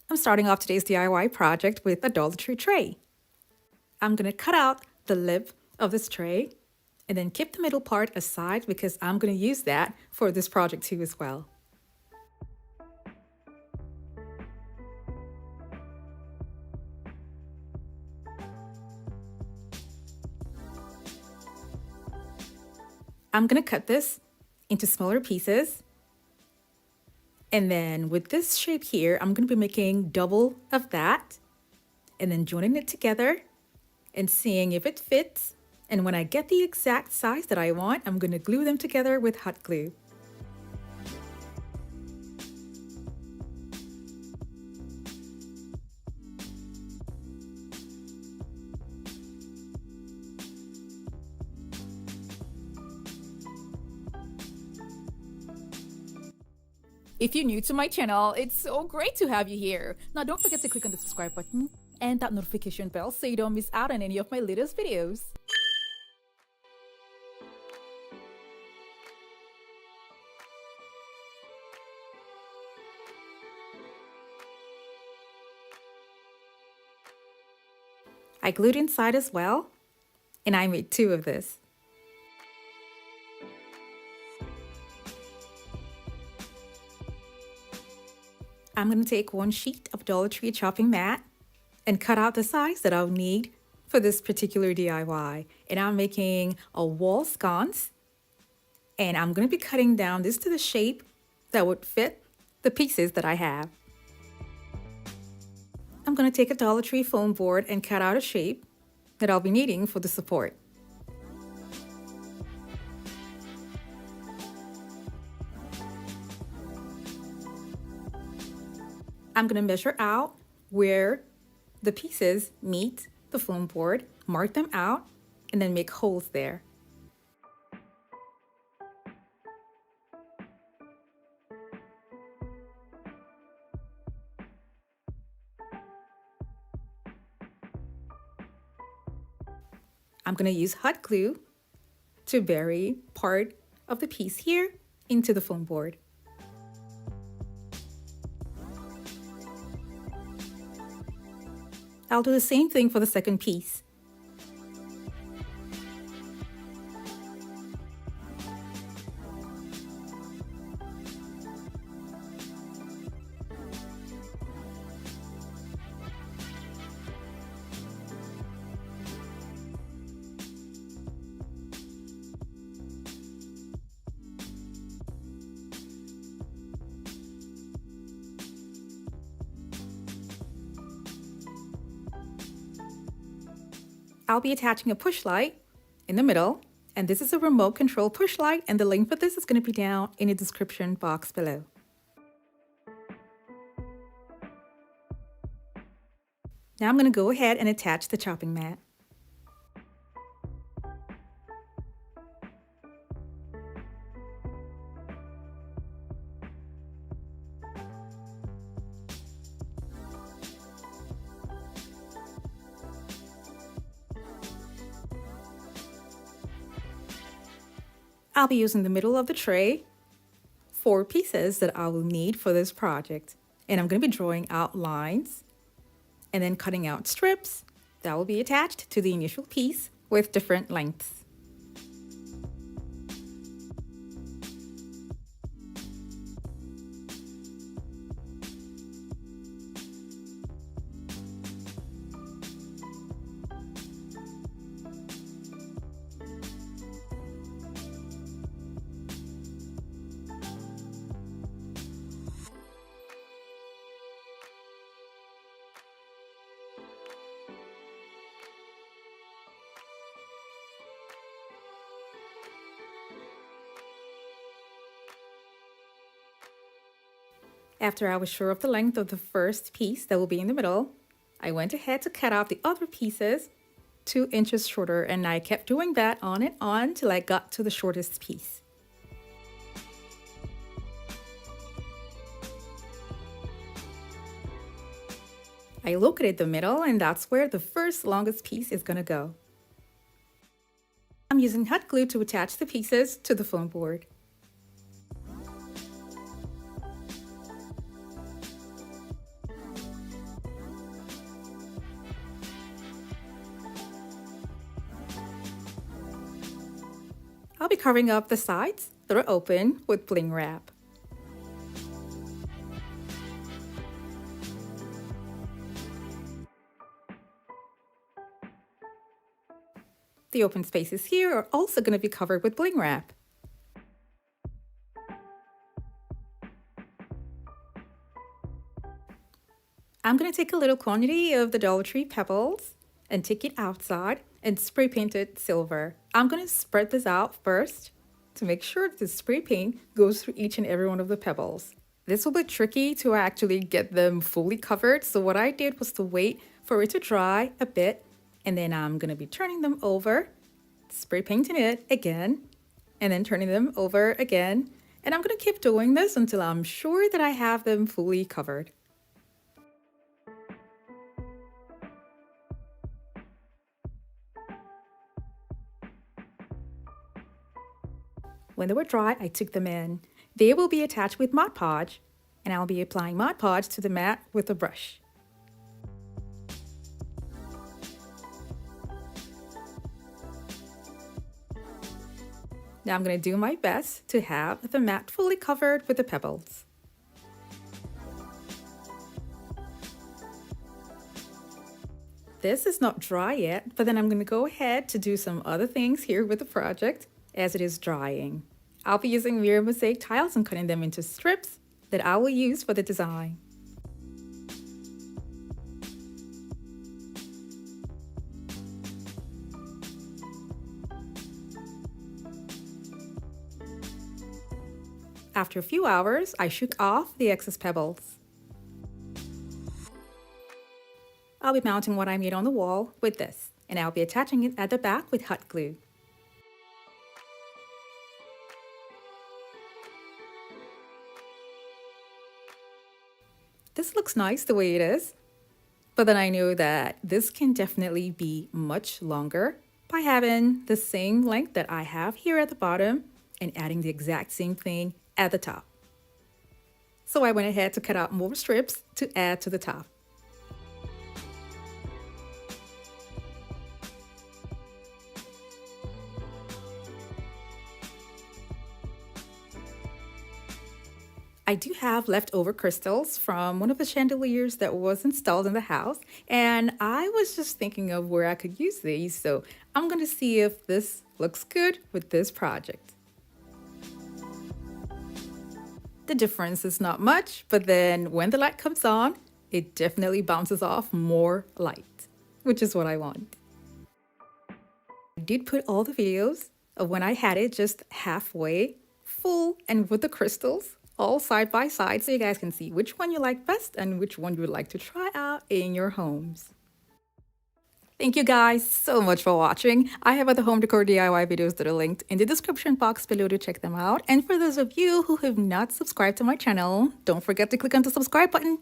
I'm starting off today's DIY project with a Dollar Tree tray. I'm going to cut out the lip of this tray and then keep the middle part aside because I'm going to use that for this project too as well. I'm going to cut this into smaller pieces. And then with this shape here, I'm going to be making double of that and then joining it together and seeing if it fits. And when I get the exact size that I want, I'm going to glue them together with hot glue. If you're new to my channel, it's so great to have you here. Now don't forget to click on the subscribe button and that notification bell so you don't miss out on any of my latest videos. I glued inside as well, and I made 2 of this. I'm going to take 1 sheet of Dollar Tree chopping mat and cut out the size that I'll need for this particular DIY. And I'm making a wall sconce, and I'm going to be cutting down this to the shape that would fit the pieces that I have. I'm going to take a Dollar Tree foam board and cut out a shape that I'll be needing for the support. I'm going to measure out where the pieces meet the foam board, mark them out, and then make holes there. I'm going to use hot glue to bury part of the piece here into the foam board. I'll do the same thing for the second piece. I'll be attaching a push light in the middle, and this is a remote control push light, and the link for this is going to be down in the description box below. Now I'm going to go ahead and attach the chopping mat. I'll be using the middle of the tray, 4 pieces that I will need for this project. And I'm going to be drawing out lines and then cutting out strips that will be attached to the initial piece with different lengths. After I was sure of the length of the first piece that will be in the middle, I went ahead to cut off the other pieces 2 inches shorter, and I kept doing that on and on till I got to the shortest piece. I located the middle, and that's where the first longest piece is going to go. I'm using hot glue to attach the pieces to the foam board. I'll be covering up the sides that are open with bling wrap. The open spaces here are also going to be covered with bling wrap. I'm going to take a little quantity of the Dollar Tree pebbles and take it outside and spray paint it silver. I'm going to spread this out first to make sure that the spray paint goes through each and every one of the pebbles. This will be tricky to actually get them fully covered, so what I did was to wait for it to dry a bit, and then I'm going to be turning them over, spray painting it again, and then turning them over again, and I'm going to keep doing this until I'm sure that I have them fully covered. When they were dry, I took them in. They will be attached with Mod Podge, and I'll be applying Mod Podge to the mat with a brush. Now I'm going to do my best to have the mat fully covered with the pebbles. This is not dry yet, but then I'm going to go ahead to do some other things here with the project as it is drying. I'll be using mirror mosaic tiles and cutting them into strips that I will use for the design. After a few hours, I shook off the excess pebbles. I'll be mounting what I made on the wall with this, and I'll be attaching it at the back with hot glue. This looks nice the way it is, but then I know that this can definitely be much longer by having the same length that I have here at the bottom and adding the exact same thing at the top. So I went ahead to cut out more strips to add to the top. I do have leftover crystals from one of the chandeliers that was installed in the house, and I was just thinking of where I could use these, so I'm going to see if this looks good with this project. The difference is not much, but then when the light comes on, it definitely bounces off more light, which is what I want. I did put all the videos of when I had it just halfway full and with the crystals all side by side so you guys can see which one you like best and which one you would like to try out in your homes. Thank you guys so much for watching. I have other home decor DIY videos that are linked in the description box below to check them out. And for those of you who have not subscribed to my channel, don't forget to click on the subscribe button